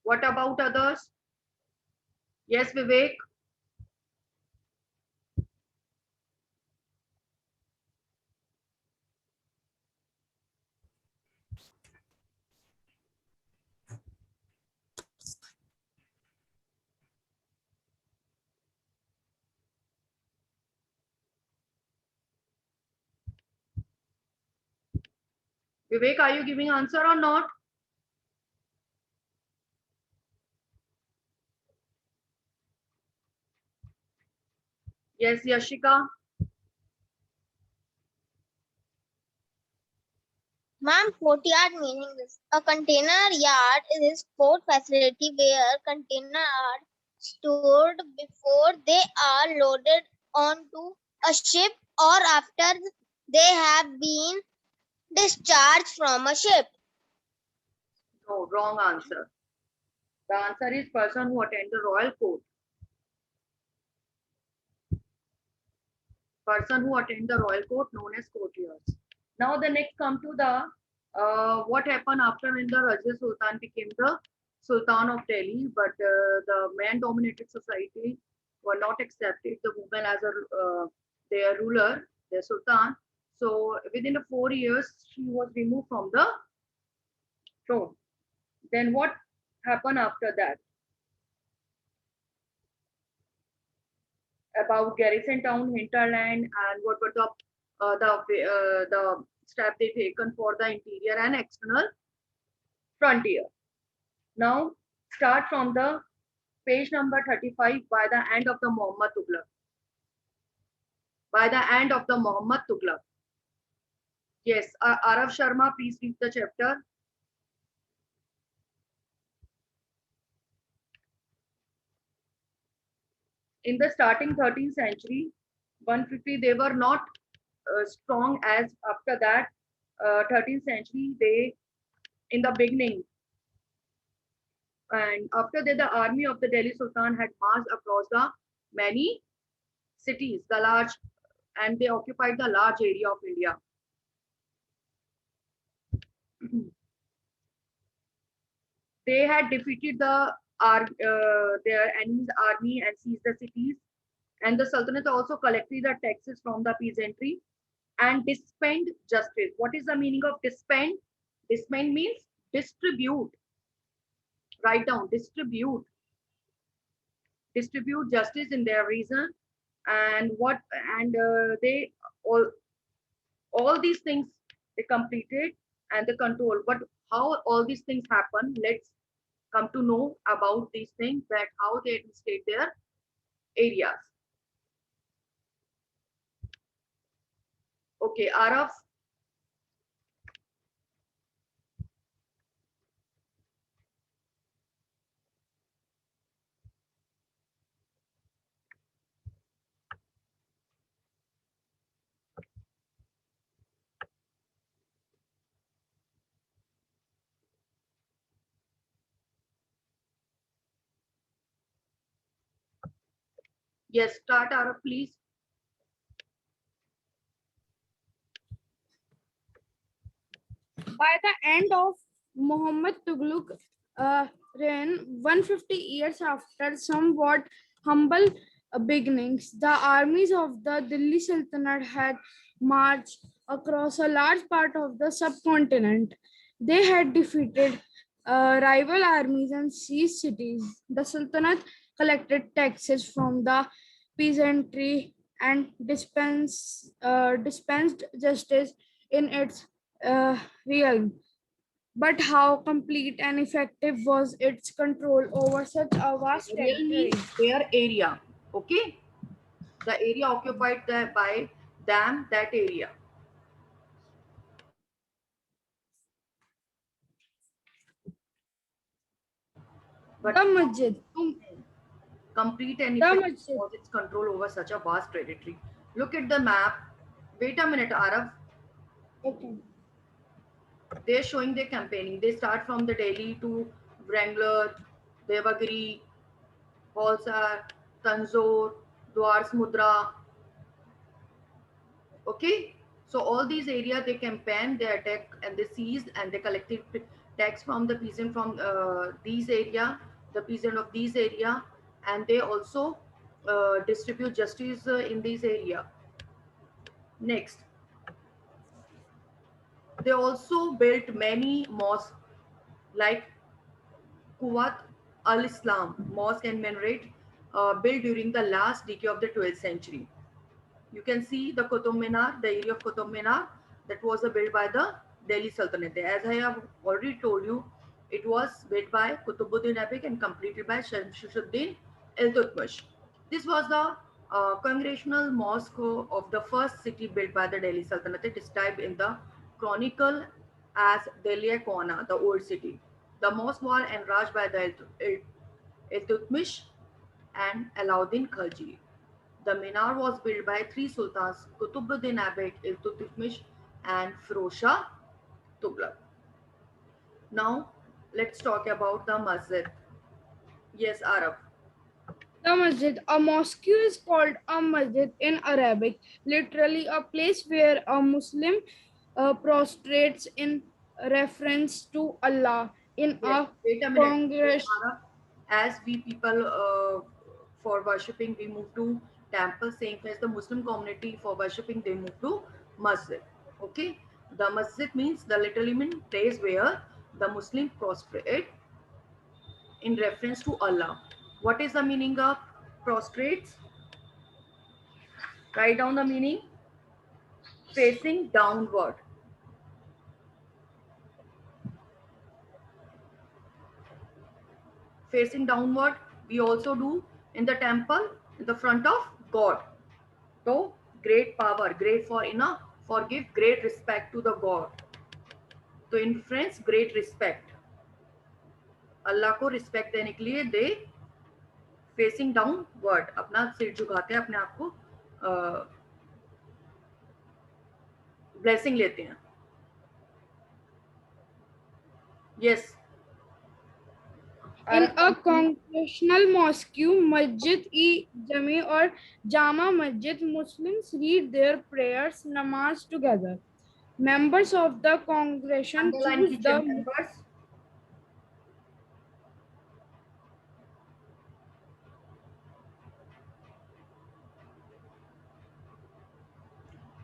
What about others? Yes, Vivek. Vivek, are you giving answer or not? Yes, Yashika. Ma'am, courtyard meaning is a container yard is a sport facility where containers are stored before they are loaded onto a ship or after they have been discharged from a ship. No, wrong answer. The answer is person who attend the royal court. Person who attend the royal court known as courtiers. Now the next come to the what happened after when the Rajya Sultan became the Sultan of Delhi, but the man-dominated society were not accepted the woman as a their ruler, their Sultan. So within the 4 years, she was removed from the throne. Then what happened after that? About garrison town, hinterland, and what were the step they taken for the interior and external frontier. Now start from the page number 35 by the end of the Muhammad Tughlaq. By the end of the Muhammad Tughlaq. Yes, Arav Sharma, please read the chapter. In the starting 13th century, 150, they were not strong as after that 13th century. They in the beginning and after that the army of the Delhi Sultan had marched across the many cities, the large, and they occupied the large area of India. They had defeated their enemy's army and seized the cities. And the Sultanate also collected the taxes from the peasantry and dispensed justice. What is the meaning of dispend? Dispend means distribute. Write down, distribute. Distribute justice in their region. And what and they all all these things they completed and the control. But how all these things happen? Let's come to know about these things that how they administrate their areas. Okay, Araf. Yes, start Araf, please. By the end of Muhammad Tughlaq reign, 150 years after somewhat humble beginnings, the armies of the Delhi Sultanate had marched across a large part of the subcontinent. They had defeated rival armies and seized cities. The Sultanate collected taxes from the peasantry and dispensed justice in its realm. But how complete and effective was its control over such a vast Real territory? means their area. Okay, the area occupied by them, that area. But The Masjid. complete and The effective Masjid. was its control over such a vast territory. Look at the map. Wait a minute, Araf. Okay. They're showing their campaigning. They start from the Delhi to Wrangler, Devagiri, Holsar, Tanzore, Dwars Mudra. Okay, So all these areas they campaign, they attack and they seized and they collected tax from the peasant from these area, the peasant of these area, and they also distribute justice in this area. Next, they also built many mosques like Kuwat al-Islam mosque and minaret built during the last decade of the 12th century. You can see the Qutub Minar, the area of Qutub Minar that was built by the Delhi Sultanate. As I have already told you, it was built by Qutbuddin Aibak and completed by Shamsuddin Iltutmish. This was the congregational mosque of the first city built by the Delhi Sultanate, described in the chronicle as Delhi Kona, the old city. The mosque was enlarged by the Iltutmish and Alauddin Khilji. The minar was built by three sultans, Qutbuddin Aibak, Iltutmish, and Firoz Shah Tughlaq. Now, let's talk about the masjid. Yes, Arab. The masjid, a mosque is called a masjid in Arabic, literally a place where a Muslim prostrates in reference to Allah in Yes. a Wait a minute. congregation. Arab. As we people for worshipping, we move to temple. Same as the Muslim community for worshipping, they move to masjid. Okay. The masjid means the literally mean place where the Muslim prostrate in reference to Allah. What is the meaning of prostrates? Write down the meaning. Facing downward. Facing downward, we also do in the temple in the front of God. So great power, great for enough, forgive, great respect to the God. तो in friends, great respect. अल्लाह को respect देने के लिए दे facing downward अपना सिर झुकाते हैं, अपने आप को ब्लेसिंग लेते हैं. Yes. In a congregational mosque, Masjid-e-Jami or Jama Masjid, Muslims read their prayers, namaz together. Members of the congregation Underline choose kitchen the members.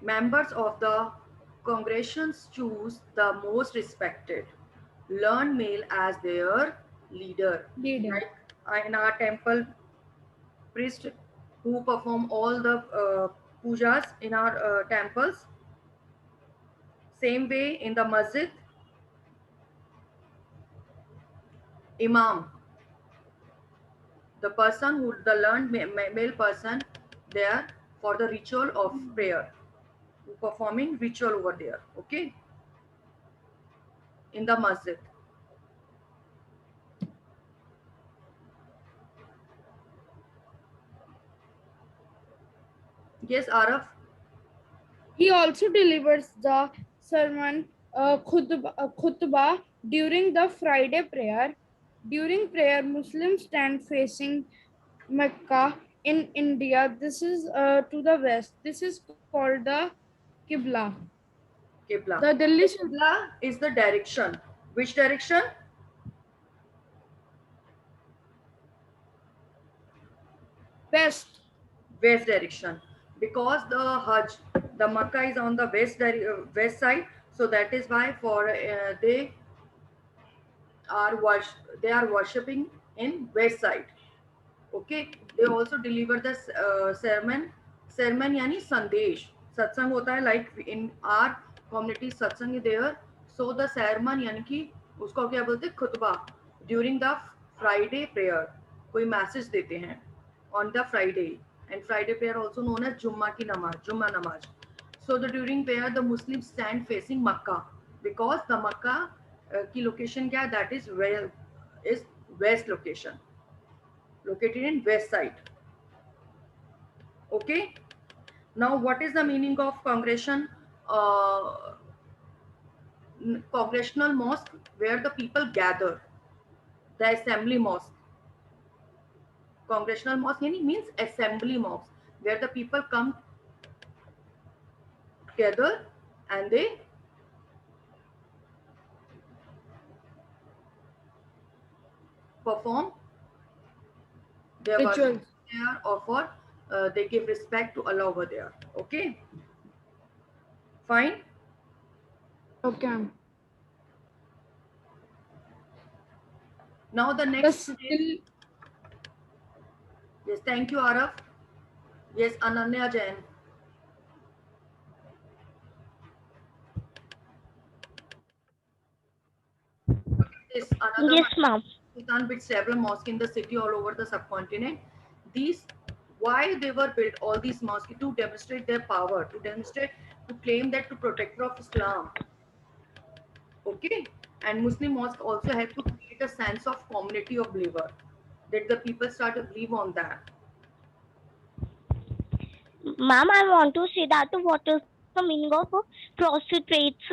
Members of the congregations choose the most respected, learned male as their leader. leader. Like in our temple, priest who perform all the pujas in our temples. Same way in the masjid, imam, the person who the learned male person there for the ritual of prayer, who performing ritual over there. Okay, in the masjid. Yes, Araf. He also delivers the sermon khutbah during the Friday prayer. During prayer, Muslims stand facing Mecca in India. This is to the west. This is called the Qibla. Qibla. The Delhi Qibla is the direction. Which direction? west. West direction. Because the Hajj, the Makkah is on the west side, so that is why for they are worshipping in west side. Okay, they also deliver the sermon yani sandesh. Satsang hota hai, like in our community satsang is there. So the sermon yani कि उसको क्या बोलते हैं, खुतबा during the Friday prayer. कोई message देते हैं on the Friday, and Friday prayer also known as Jummah ki namaz, Jummah namaz. So the during prayer the Muslims stand facing Makkah because the Makkah की location क्या है, that is where is west location, located in west side. Okay, now what is the meaning of congregation? Congregational mosque where the people gather, the assembly mosque. Congregational mosque means assembly mosque where the people come together and they perform their worship Rituals. there, or for they give respect to Allah over there. Okay, fine. Okay. Now the The next still is, yes, thank you, Araf. Yes, Ananya Jain. This another Yes, one. ma'am. Sultan built several mosques in the city all over the subcontinent. These, why they were built, all these mosques, to demonstrate their power, to demonstrate, to claim that to protector of Islam. Okay, and Muslim mosque also help to create a sense of community of believer, that the people start to believe on that. Ma'am, I want to say that what is the meaning of prostrates?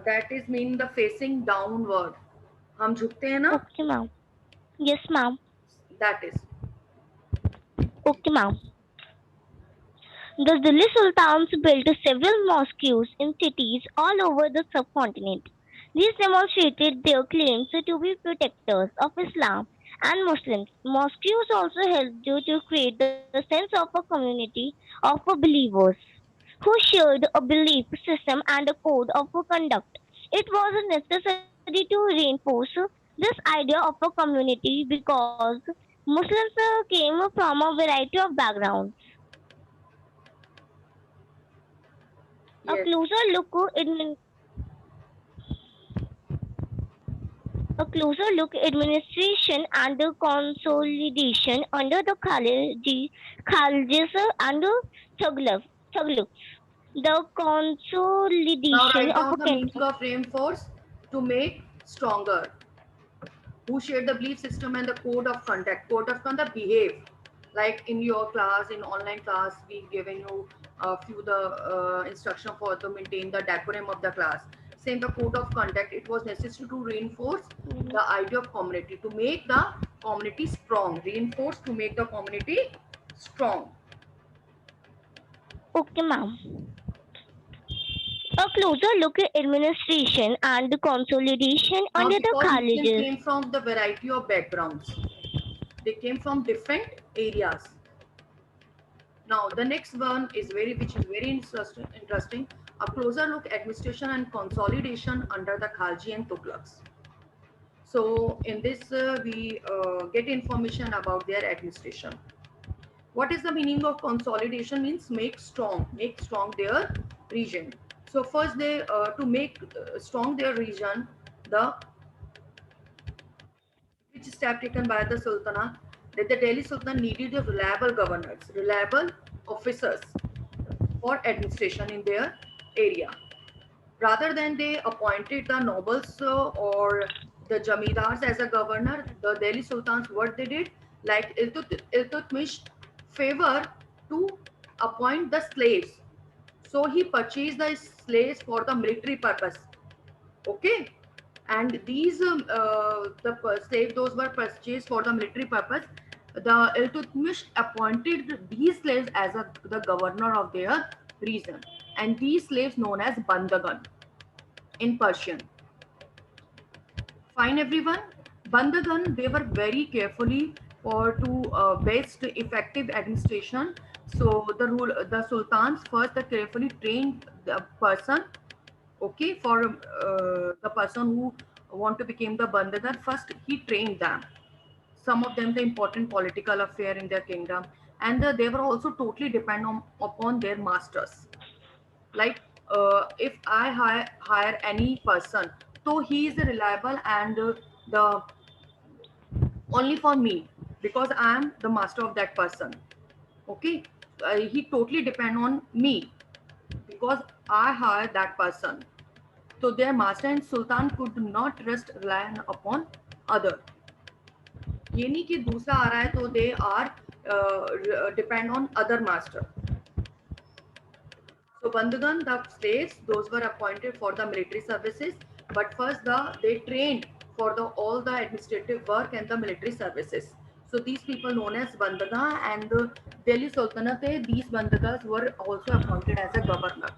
That is mean the facing downward. हम झुकते हैं ना? Okay, ma'am. Yes, ma'am. That is. Okay, ma'am. The Delhi Sultans built several mosques in cities all over the subcontinent. These demonstrated their claims to be protectors of Islam and Muslims. Mosques also helped to create the sense of a community of believers who shared a belief system and a code of conduct. It was necessary to reinforce this idea of a community because Muslims came from a variety of backgrounds. A Yes. closer look in a closer look administration and the consolidation under the Khaljis and Tughlaqs. The Now consolidation write of down a the meaning of reinforce: to make stronger. Who share the belief system and the code of conduct. Code of conduct, behave. Like in your class, in online class, we given you a few the instruction for to maintain the decorum of the class. Same the code of conduct. It was necessary to reinforce the idea of community, to make the community strong. Reinforce to make the community strong. okay, ma'am. A closer look at administration and the consolidation Now, under the because Muslims colleges. came from the variety of backgrounds, they came from different areas. Now, the next one is which is very interesting. A closer look at administration and consolidation under the Khalji and Tughlaqs. So, in this, we get information about their administration. What is the meaning of consolidation? Means make strong their region. So, first they to make strong their region, the which step taken by the Sultanate, that the Delhi Sultan needed a reliable governors, reliable officers for administration in their area. Rather than they appointed the nobles or the jamidars as a governor, the Delhi Sultans, what they did, like Iltutmish favor to appoint the slaves. So he purchased the slaves for the military purpose. Okay, and these slave those were purchased for the military purpose. The Iltutmish appointed these slaves as the governor of their region, and these slaves known as Bandagan in Persian. Fine, everyone. Bandagan, they were very carefully for to best effective administration. So the sultans first they carefully trained the person. Okay, for the person who want to become the Bandagan, first he trained them. Some of them the important political affair in their kingdom, and they were also totally dependent upon their masters. Like if I hire any person, so he is reliable and the only for me, because I am the master of that person. Okay, he totally depend on me because I hire that person. So their master and sultan could not rest rely upon other. ये नहीं कि दूसरा आ रहा है तो they are depend on other master. So Bandhagan, the slaves, those were appointed for the military services, but first they trained for all the administrative work and the military services. So these people known as Bandhaga, and the Delhi Sultanate, these Bandhagas were also appointed as a governor.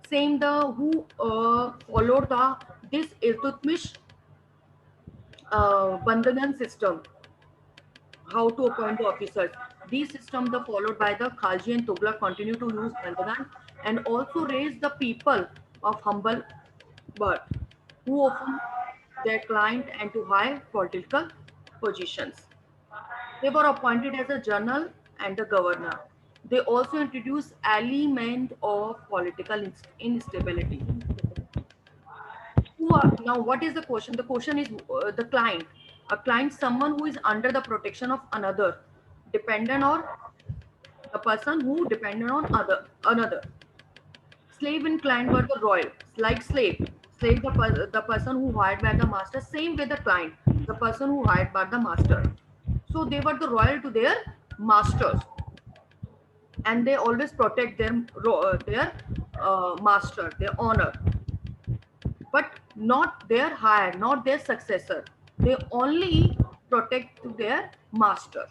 Same the who followed this Iltutmish Bandagan system, how to appoint the officers. These systems are followed by the Khalji and Tughlaq continue to use Bandagan and also raise the people of humble birth who often their client and to high political positions. They were appointed as a general and a governor. They also introduced element of political instability. Now, what is the question? The question is the client. A client, someone who is under the protection of another, dependent on the person who depended on another. Slave and client were the royal, like slave. Slave the person who hired by the master. Same with the client, the person who hired by the master. So they were the royal to their masters, and they always protect their master, their honor, but not their hire, not their successor. They only protect their master.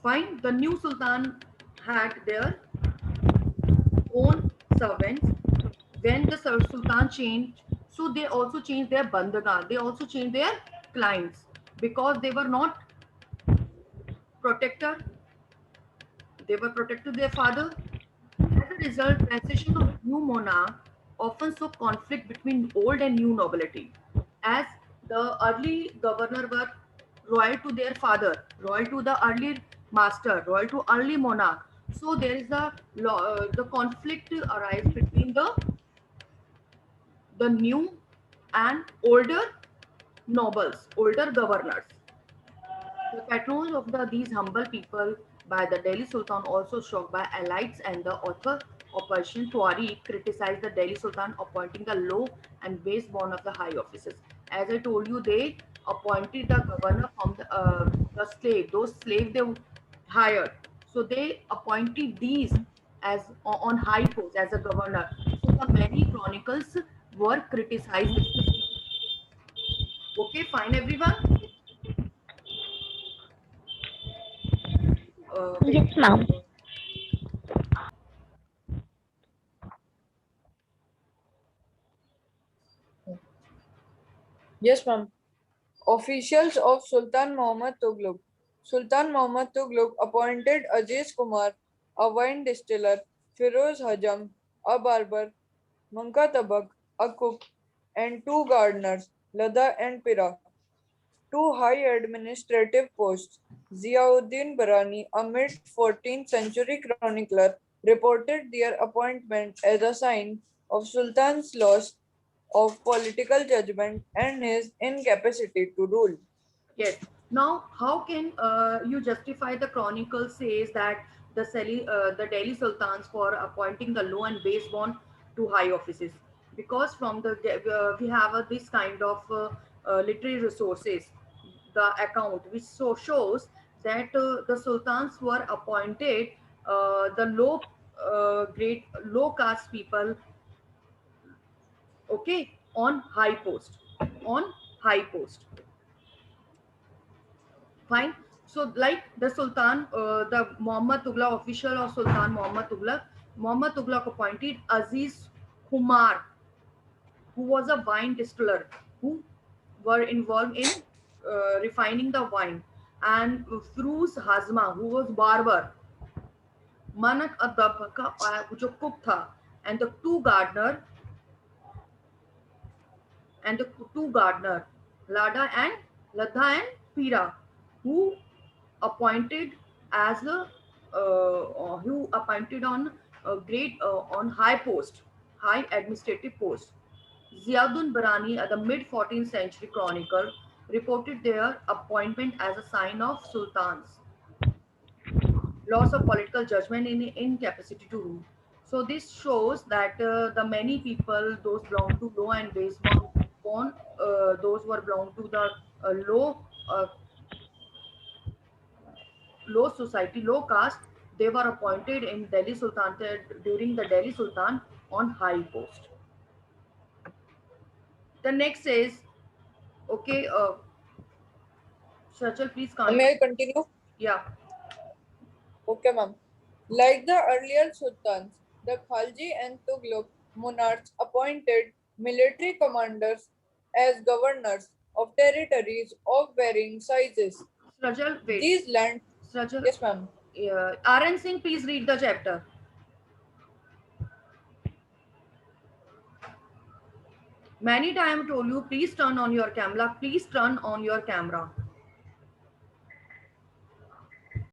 Fine. The new sultan had their own servants. When the sultan changed, so they also changed their bandagan. They also changed their clients because they were not protector. They were protected their father. As a result, transition of new monarch often saw conflict between old and new nobility, as the early governor were royal to their father, royal to the early master, royal to early monarch. So there is the conflict arise between the new and older nobles, older governors. The patrons of these humble people by the Delhi Sultan, also shocked by elites, and the author of Persian Tuareg criticized the Delhi Sultan appointing the low and base-born of the high offices. As I told you, they appointed the governor from the slave, those slaves they hired. So they appointed these as on high post as a governor. So the many chronicles were criticized this system. Okay, fine, everyone. Wait. Yes, ma'am. Yes, ma'am. Officials of Sultan Muhammad Tughlaq. Sultan Muhammad Tughlaq appointed Aziz Kumar, a wine distiller, Firoz Hajam, a barber, Munkatabak, a cook, and two gardeners, Lada and Pira. Two high administrative posts. Ziauddin Barani, a mid-14th century chronicler, reported their appointment as a sign of Sultan's loss of political judgment and his incapacity to rule. Yes. Now, how can you justify the chronicle says that the Delhi Sultans for appointing the low and base-born to high offices? Because from we have this kind of literary resources, the account which shows that the sultans were appointed the low caste people, okay, on high post. Fine. So, like the Sultan, the Muhammad Tughlaq official of Sultan Muhammad Tughlaq appointed Aziz Kumar, who was a wine distiller, who were involved in refining the wine, and Firoz Hazma, who was barber, Manak Adab का जो cook था, and the two gardener, Ladha and Pira, who appointed as a who appointed on a great on high post, high administrative post. Ziauddin Barani, the mid 14th century chronicle, reported their appointment as a sign of sultans loss of political judgment in incapacity to rule. So this shows that the many people, those belong to low and base born, those were belong to the uh, low society, low caste, they were appointed in Delhi Sultanate during the Delhi Sultan on high post. The next is okay. Shachal, please May continue. I continue? Yeah. Okay, ma'am. Like the earlier sultans, the Khalji and Tughlaq monarchs appointed military commanders as governors of territories of varying sizes. Rajal, wait. These lands, Rajal, yes, ma'am. RN Singh, please read the chapter. Many times told you, please turn on your camera. Please turn on your camera.